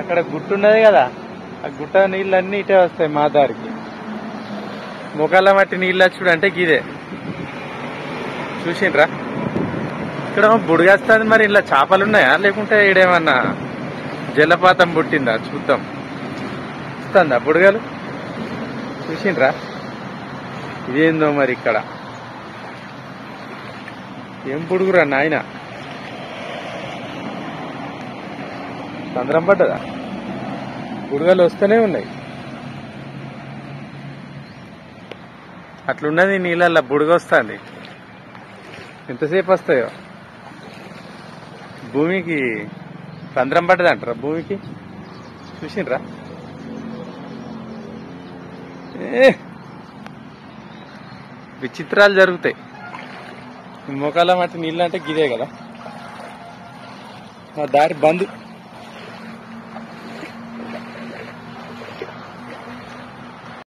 అక్కడ గుట్ట ఉన్నది కదా, ఆ గుట్ట నీళ్ళన్నీ ఇటే వస్తాయి మా దారికి. మొగాళ్ళ మట్టి నీళ్ళు వచ్చుడు అంటే గిదే. చూసిండ్రా ఇక్కడ బుడిగేస్తుంది. మరి ఇలా చేపలు ఉన్నాయా లేకుంటే ఈడేమన్నా జలపాతం పుట్టిందా చూద్దాం. వస్తుందా బుడగలు? చూసిండ్రా ఇదేందో మరి ఇక్కడ ఏం బుడుగురా నాయన, చంద్రం పడ్డదా? బుడగలు వస్తూనే ఉన్నాయి. అట్లున్నది నీళ్ళల్లో బుడగ వస్తుంది. ఎంతసేపు వస్తాయో. భూమికి రంధ్రం పడ్డది అంటారా భూమికి? చూసిండ్రా విచిత్రాలు జరుగుతాయి. మోకాళ్ళ మట్టి నీళ్ళు అంటే గిదే కదా. మా దారి బంద్.